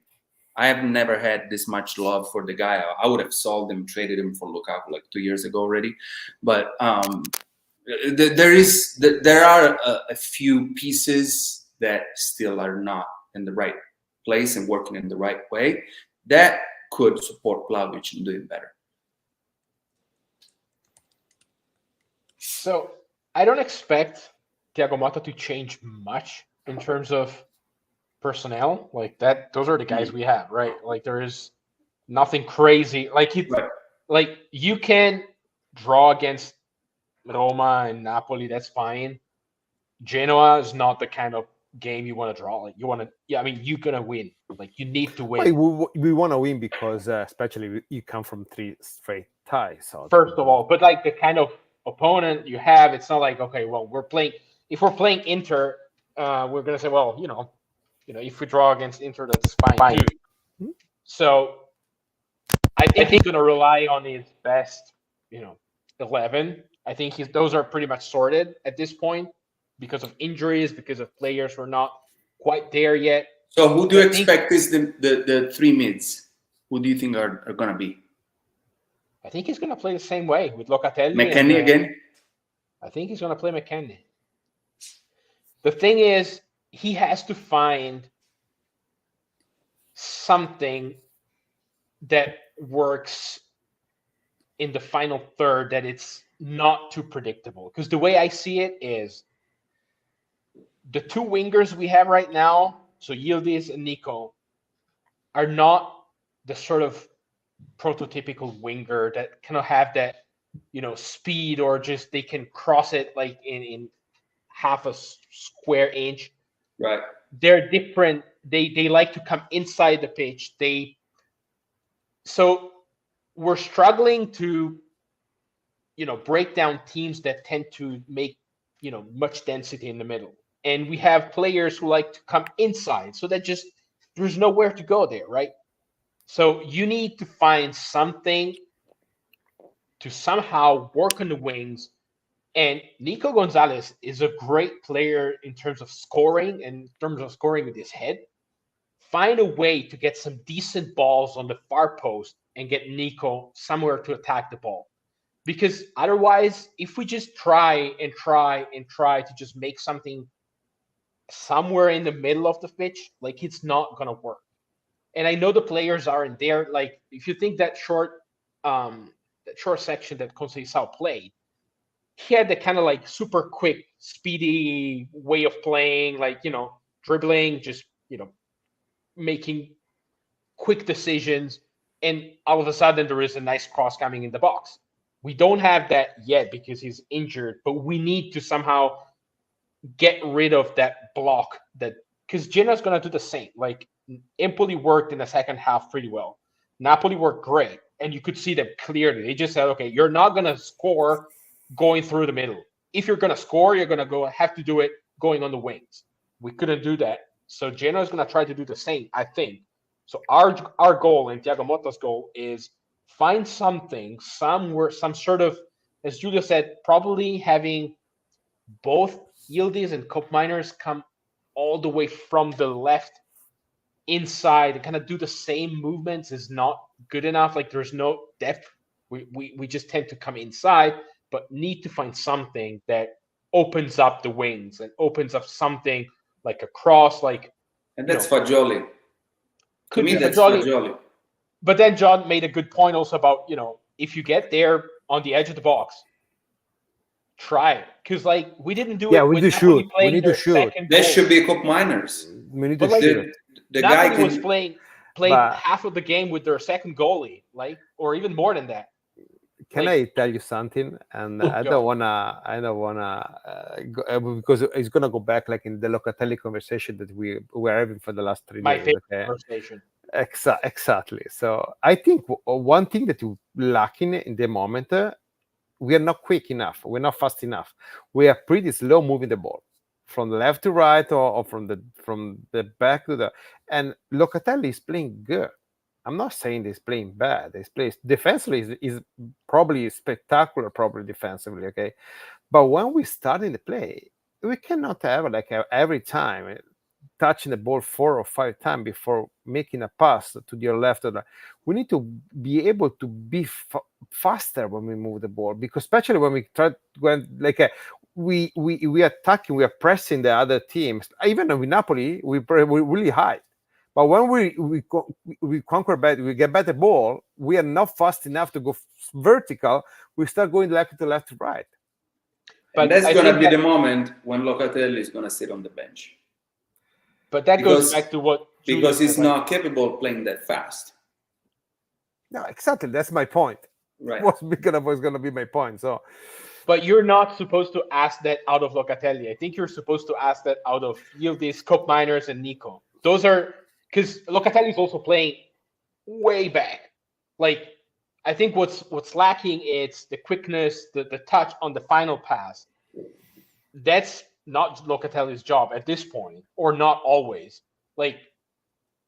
I have never had this much love for the guy. I would have sold him, traded him for Lukaku like 2 years ago already. But there are a few pieces that still are not in the right place and working in the right way that could support Vlahovic in doing better. So I don't expect Thiago Motta to change much in terms of personnel like that. Those are the guys we have, right? Like, there is nothing crazy. Like, like, you can draw against Roma and Napoli, that's fine. Genoa is not the kind of game you want to draw. Like, you're gonna win. Like, you need to win. We want to win because especially you come from 3 straight ties. So first of all, but like the kind of opponent you have, it's not like, okay, well, if we're playing Inter, we're gonna say, well, if we draw against Inter, that's fine too. Mm-hmm. So I think he's going to rely on his best, 11. I think those are pretty much sorted at this point because of injuries, because of players who are not quite there yet. So who do you expect is the 3 mids? Who do you think are going to be? I think he's going to play the same way with Locatelli. McKennie again? I think he's going to play McKennie. The thing is, he has to find something that works in the final third that it's not too predictable. Because the way I see it is the 2 wingers we have right now, so Yildiz and Nico, are not the sort of prototypical winger that kind of have that, speed, or just they can cross it like in half a square inch. Right. They're different. They like to come inside the pitch. So we're struggling to, break down teams that tend to make, much density in the middle. And we have players who like to come inside. So there's nowhere to go there, right? So you need to find something to somehow work on the wings. And Nico Gonzalez is a great player in terms of scoring and in terms of scoring with his head. Find a way to get some decent balls on the far post and get Nico somewhere to attack the ball. Because otherwise, if we just try to just make something somewhere in the middle of the pitch, like, it's not going to work. And I know the players aren't there. Like, if you think that short section that Conceição played, he had the kind of like super quick, speedy way of playing, like, dribbling, just, making quick decisions. And all of a sudden there is a nice cross coming in the box. We don't have that yet because he's injured, but we need to somehow get rid of that block because Genoa's going to do the same. Like, Empoli worked in the second half pretty well. Napoli were great, and you could see them clearly. They just said, okay, you're not going to score going through the middle. If you're going to score, you're going to have to do it going on the wings. We couldn't do that. So Genoa is going to try to do the same, I think. So our goal and Thiago Motta's goal is find something, some sort of, as Julia said, probably having both Yildiz and Cup Miners come all the way from the left inside and kind of do the same movements is not good enough. Like there's no depth. We just tend to come inside, but need to find something that opens up the wings and opens up something like a cross, like. And that's Fagioli. To me, that's Fagioli. But then John made a good point also about, if you get there on the edge of the box, try it. Because, like, we didn't do it. Yeah, we need to shoot. We need to shoot. There should be Cup Miners. We need to shoot. The guy was playing half of the game with their second goalie, or even more than that. Can I tell you something? And I don't wanna, because it's gonna go back like in the Locatelli conversation that we were having for the last 3 days. My favorite conversation. Exactly. So I think one thing that you're lacking in the moment, we are not quick enough. We're not fast enough. We are pretty slow moving the ball from the left to right or from the back to the. And Locatelli is playing good. I'm not saying he's playing bad. He's playing defensively is probably spectacular, probably defensively. Okay, but when we start in the play, we cannot have like every time touching the ball 4 or 5 times before making a pass to your left or right. We need to be able to be faster when we move the ball, because especially when we try we attacking, we are pressing the other teams. Even with Napoli, we really high. But when we conquer better, we get better ball, we are not fast enough to go vertical. We start going left to left to right. But and that's going to be the moment when Locatelli is going to sit on the bench. But that goes back to what because he's not capable of playing that fast. No, exactly. That's my point. Right. Was going to be my point. So, but you're not supposed to ask that out of Locatelli. I think you're supposed to ask that out of Yildiz, Cup Miners, and Nico. Those are. Because Locatelli is also playing way back. Like, I think what's lacking is the quickness, the touch on the final pass. That's not Locatelli's job at this point, or not always. Like,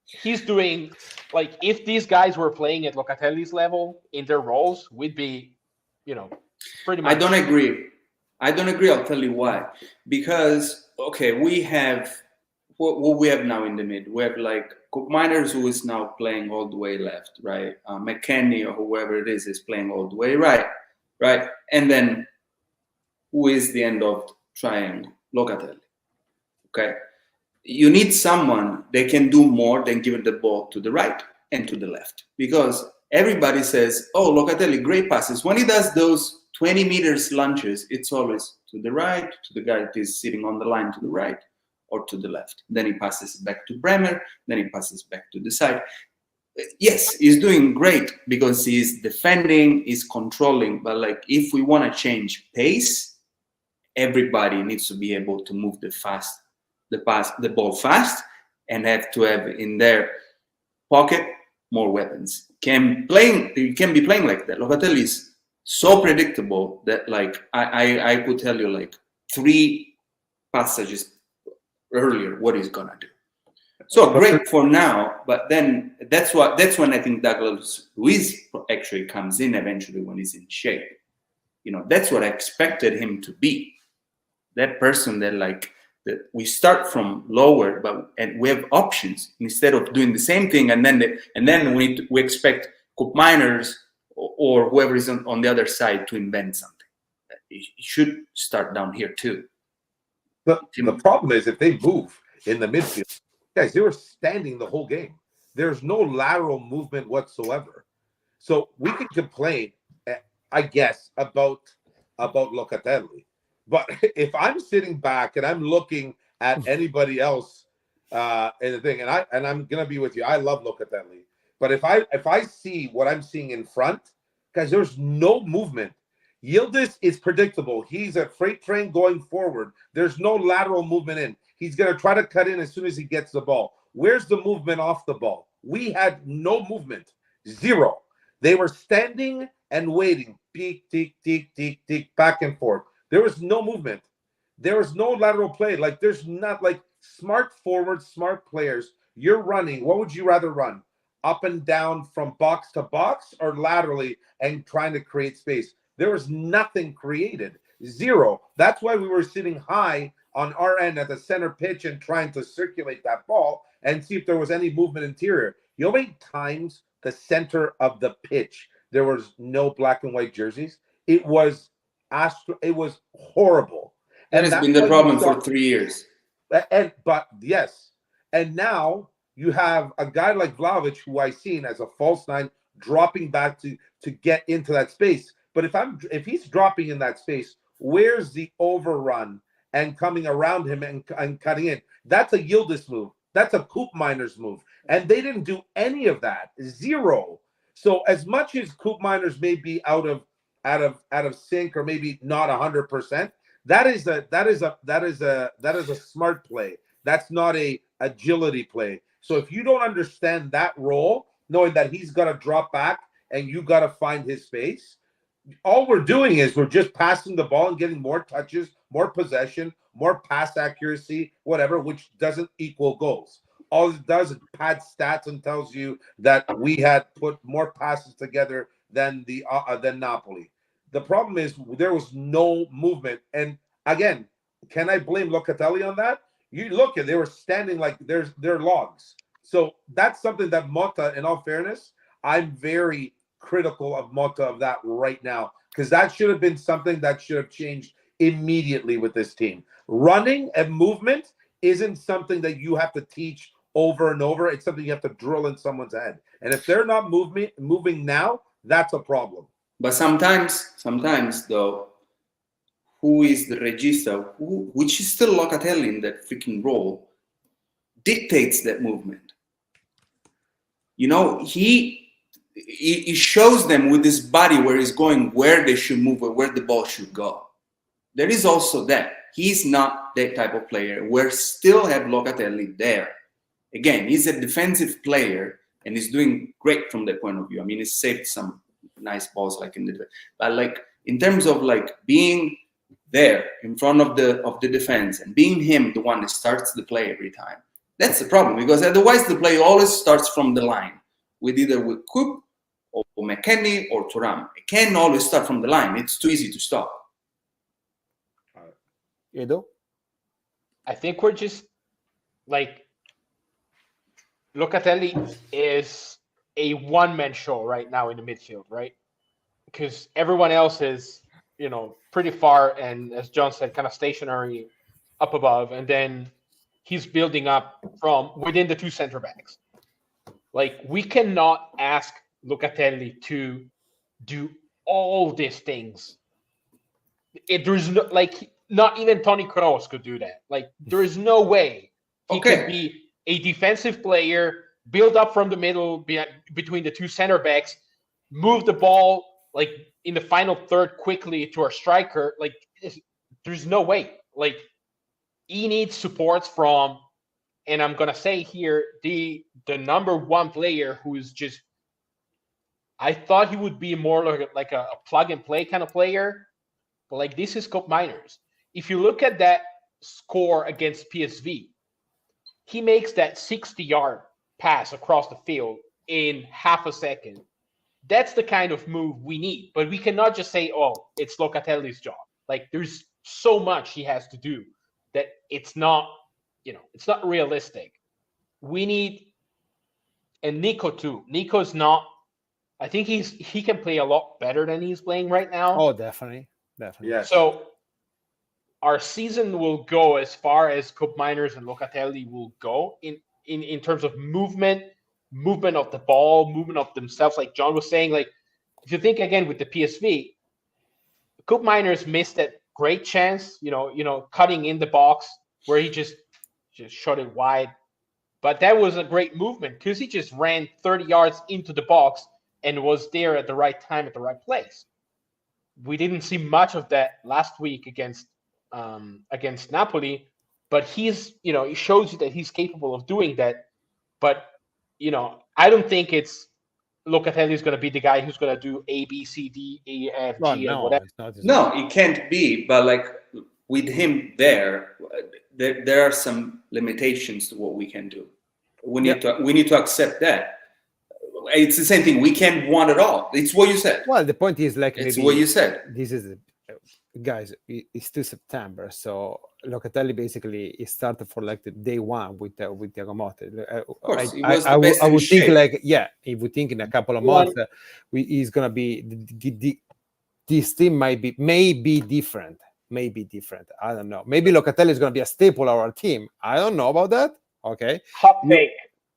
he's doing, like, if these guys were playing at Locatelli's level in their roles, we'd be, pretty much. I don't agree. I'll tell you why. Because, okay, we have what we have now in the mid. We have like Miners, who is now playing all the way left, right? McKennie or whoever it is playing all the way right? And then who is the end of triangle? Locatelli. Okay, you need someone that can do more than giving the ball to the right and to the left, because everybody says, "Oh, Locatelli, great passes." When he does those 20 meters lunges, it's always to the right, to the guy that is sitting on the line to the right, or to the left. Then he passes back to Bremer, then he passes back to the side. Yes, he's doing great because he's defending, he's controlling, but like if we want to change pace, everybody needs to be able to move the ball fast, and have to have in their pocket more weapons. You can be playing like that. Locatelli is so predictable that like I could tell you like 3 passages earlier what he's gonna do. So great for now, but then that's when I think Douglas Luiz actually comes in eventually when he's in shape. That's what I expected him to be. That person that we start from lower, and we have options instead of doing the same thing, and then we expect Cup Miners or whoever is on the other side to invent something. It should start down here too. The problem is if they move in the midfield, guys, they were standing the whole game. There's no lateral movement whatsoever. So we can complain, I guess, about Locatelli. But if I'm sitting back and I'm looking at anybody else in the thing, and I'm gonna be with you, I love Locatelli. But if I see what I'm seeing in front, guys, there's no movement. Yildiz is predictable. He's a freight train going forward. There's no lateral movement in. He's going to try to cut in as soon as he gets the ball. Where's the movement off the ball? We had no movement. Zero. They were standing and waiting. Peek, tick, tick, tick, tick, back and forth. There was no movement. There was no lateral play. Like there's not like smart forwards, smart players. You're running. What would you rather run? Up and down from box to box or laterally and trying to create space? There was nothing created. Zero. That's why we were sitting high on our end at the center pitch and trying to circulate that ball and see if there was any movement interior. You know how many times the center of the pitch there was no black and white jerseys? It was it was horrible. That has been the problem for 3 years. But yes, and now you have a guy like Vlahovic, who I seen as a false nine, dropping back to get into that space. But if he's dropping in that space, where's the overrun and coming around him and cutting in? That's a Yildiz move. That's a Coop Miners move, and they didn't do any of that. Zero. So as much as Coop Miners may be out of sync or maybe not 100%. That is a smart play. That's not a agility play. So if you don't understand that role, knowing that he's got to drop back and you got to find his space, all we're doing is we're just passing the ball and getting more touches, more possession, more pass accuracy, whatever, which doesn't equal goals. All it does is pad stats and tells you that we had put more passes together than Napoli. The problem is there was no movement. And again, can I blame Locatelli on that? You look at, they were standing like they're logs. So that's something that Motta, in all fairness, I'm very critical of Motta of that right now, because that should have been something that should have changed immediately with this team. Running and movement isn't something that you have to teach over and over. It's something you have to drill in someone's head. And if they're not moving now, that's a problem. But sometimes though, who is the regista, which is still Locatelli in that freaking role, dictates that movement. You know, he shows them with his body where he's going, where they should move, or where the ball should go. There is also that. He's not that type of player. We still have Locatelli there. Again, he's a defensive player, and he's doing great from that point of view. I mean, he's saved some nice balls like in the, but like in terms of like being there in front of the defense and being him the one that starts the play every time, that's the problem, because otherwise the play always starts from the line with either with Coop or McKennie or Thuram. It can always start from the line. It's too easy to stop. Edo? I think we're just like, Locatelli is a one-man show right now in the midfield, right? Because everyone else is, you know, pretty far and, as John said, kind of stationary up above, and then he's building up from within the two center backs. Like, we cannot ask Locatelli to do all these things. There's no, like, not even Toni Kroos could do that. Like, there is no way he could be a defensive player, build up from the middle between the two center backs, move the ball like in the final third quickly to our striker. Like, there's no way. Like, he needs supports from, and I'm gonna say here, the number one player who is just, I thought he would be more like a plug and play kind of player, but like, this is Cup Miners. If you look at that score against PSV, he makes that 60-yard pass across the field in half a second. That's the kind of move we need. But we cannot just say, oh, it's Locatelli's job. Like, there's so much he has to do that it's not, you know, it's not realistic. We need, and Nico too. Nico's not, I think he can play a lot better than he's playing right now. Oh, definitely. Yeah. So our season will go as far as Cup Miners and Locatelli will go in terms of movement of the ball, movement of themselves. Like John was saying, like, if you think again with the PSV, Cup Miners missed that great chance, you know, cutting in the box where he just shot it wide. But that was a great movement because he just ran 30 yards into the box and was there at the right time at the right place. We didn't see much of that last week against Napoli, but he's, you know, it shows you that he's capable of doing that. But, you know, I don't think it's Locatelli is going to be the guy who's going to do A, B, C, D, E, F, G, Well, and no, whatever. it's not. No, it can't be. But like with him there are some limitations to what we can do. We need to accept that. It's the same thing. We can't want it all. It's what you said. Well, the point is like It's maybe what you said. this is guys. It's still September, so Locatelli basically is started for like the day one with Thiago Motta. Of course, he was the best I in would think shape. like if we think in a couple of months, he's gonna be this team may be different. Maybe different. I don't know. Maybe Locatelli is gonna be a staple of our team. I don't know about that. Okay. Hot take.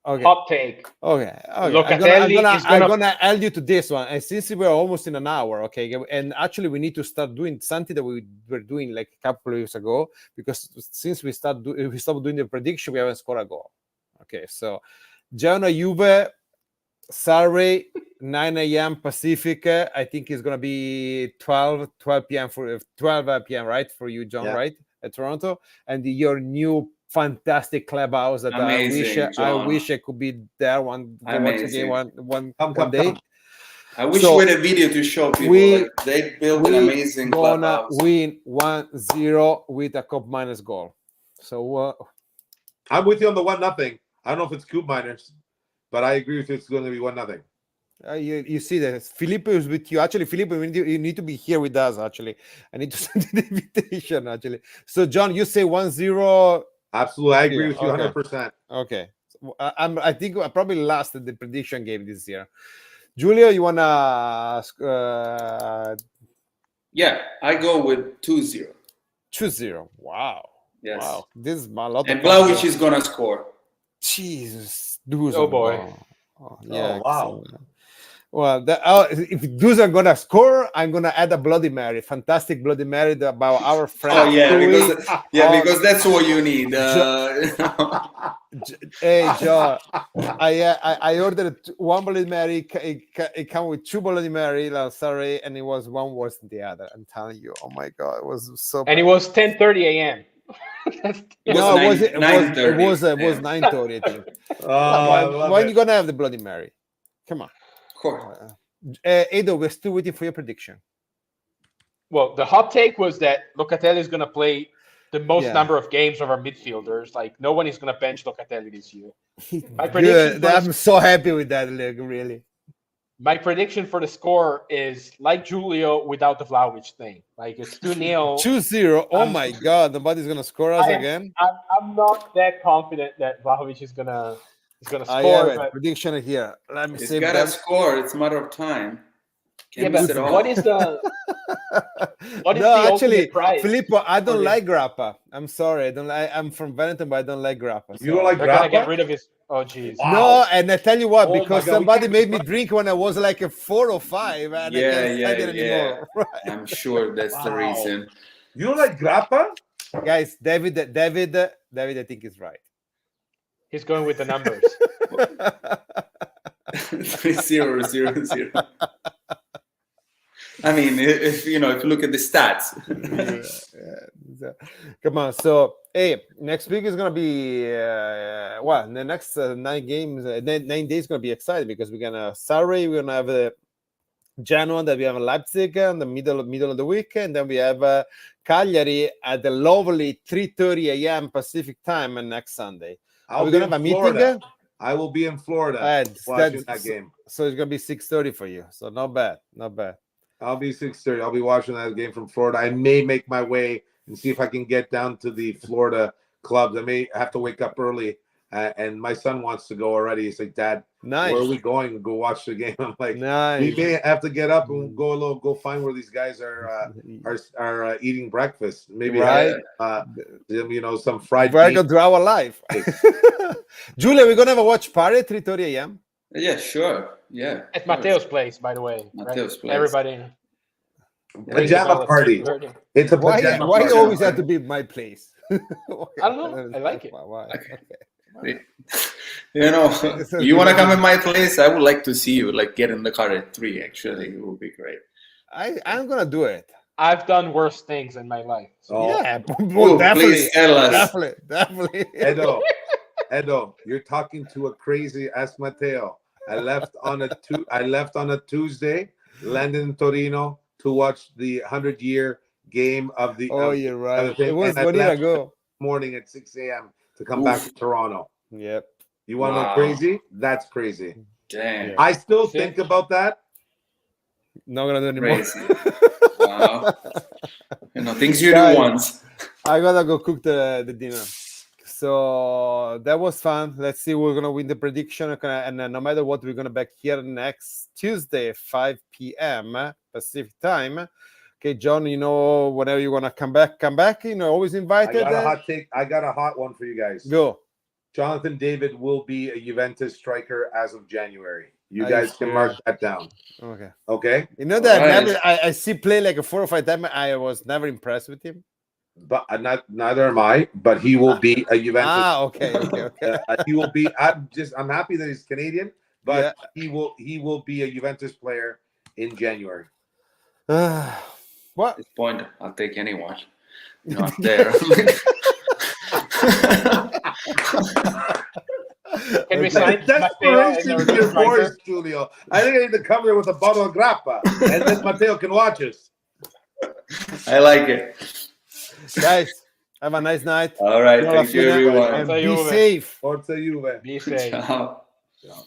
Okay. Hot take. Okay. Locatelli I'm gonna add you to this one. And since we're almost in an hour, okay, and actually we need to start doing something that we were doing like a couple of years ago, because since we stopped doing the prediction, we haven't scored a goal. Okay, so Genoa Juve, Saturday, 9 a.m. Pacific. I think it's gonna be 12 p.m. for 12 p.m. right for you, John, right, at Toronto, and your new fantastic clubhouse that Amazing, I wish I could be there one day. I wish we had a video to show people. They built an amazing clubhouse. Win 1-0 with a cup minus goal. So I'm with you on the 1-0. I don't know if it's Coop Miners, but I agree with you. It's going to be 1-0. You see that Filippo is with you. Actually, Filippo, you need to be here with us. Actually, I need to send you the invitation. Actually, so John, you say 1-0. Absolutely, I agree with you 100%. Okay, I think I probably lost at the prediction game this year. Giulio, you wanna? Yeah, I go with 2-0. 2-0. Wow. Yes. Wow. This is a lot. And Vlahovic is gonna score. Jesus. Oh boy. Oh, yeah. Wow. Well, if Dusan gonna score, I'm gonna add a Bloody Mary, fantastic Bloody Mary about our friend. Oh yeah, because that's what you need. Hey Joe, I ordered one Bloody Mary. It came with two Bloody Mary. Sorry, and it was one worse than the other. I'm telling you, oh my god, it was so bad. And it was 10:30 a.m. It was 9:30. It was 9:30. I think. Why are you gonna have the Bloody Mary? Come on. Edo, we're still waiting for your prediction. Well, the hot take was that Locatelli is going to play the most number of games of our midfielders. Like, no one is going to bench Locatelli this year. My prediction I'm so happy with that, really. My prediction for the score is like Giulio without the Vlahovic thing. Like, it's 2-0. 2-0. Oh my God, nobody's going to score us again? I'm not that confident that Vlahovic is going to score. I have a prediction here. Let me see. He's got to score. It's a matter of time. But what is the actually, prize? Filippo, I don't like Grappa. I'm sorry. I'm from Veneto, but I don't like Grappa. So. You don't like They're Grappa? gonna get rid of his. Oh, jeez. Wow. No, and I tell you what, because somebody made me drink when I was like a 4 or 5, and I can't stand it anymore. Right. I'm sure that's the reason. You don't like Grappa? Guys, David, I think is right. He's going with the numbers. 3-0. I mean, if you look at the stats. Come on. So, hey, next week is gonna be the next 9 games, 9 days is gonna be exciting because we're gonna Saturday we're gonna have Genoa, then we have Leipzig in the middle of the week, and then we have Cagliari at the lovely 3:30 a.m. Pacific time next Sunday. Are we gonna have a meeting? I will be in Florida watching that game. So it's gonna be 6:30 for you. So not bad. I'll be 6:30. I'll be watching that game from Florida. I may make my way and see if I can get down to the Florida clubs. I may have to wake up early. And my son wants to go already. He's like, Dad, nice. Where are we going? Go watch the game. I'm like, nice. We may have to get up and go find where these guys are eating breakfast. Maybe right. Some fried meat. Welcome to our life. Julia, we're gonna have a watch party at 3:30 a.m. Yeah, sure. Yeah. At Matteo's place, by the way. Matteo's place. Everybody. Pajama party. It's a pajama why party. Why always have to be my place? I don't know. I like it. Why? Okay. You want to come in my place? I would like to see you get in the car at 3. Actually, it would be great. I'm gonna do it. I've done worse things in my life. So. Yeah, well, definitely. Please tell us. Definitely. Edo, you're talking to a crazy. Ask Matteo. I left on a Tuesday, landed in Torino to watch the 100-year game of the. Oh, of you're the right. thing, It was and I 1 year left ago. morning at 6 a.m. to come back to Toronto. Yep. You want to know Wow. crazy? That's crazy. Damn. Yeah. I still See? think about that. Not gonna do anymore. Crazy. Wow. Things you Guys, do once. I gotta go cook the dinner. So that was fun. Let's see. We're gonna win the prediction, and no matter what, we're gonna back here next Tuesday, 5 p.m. Pacific time. Okay, John. Whenever you wanna come back. Always I invited. got a hot take. I got a hot one for you guys. Go. Jonathan David will be a Juventus striker as of January. You Are guys you can sure? mark that down. Okay. Okay? You know that Alright. I see play like a 4 or 5 times. I was never impressed with him. But neither am I, but he will be a Juventus. Okay. He will be. I'm happy that he's Canadian, but Yeah. he will be a Juventus player in January. What? At this point, I'll take anyone. Not there. Can we sign Matteo Desperation as in our your striker? voice, Julio. I think I need to come there with a bottle of grappa, and then Matteo can watch us. I like it. Guys, have a nice night. All right. All of Thank you, you, everyone. and Forza be Juve. safe. Forza Juve. Be safe. Ciao. Ciao.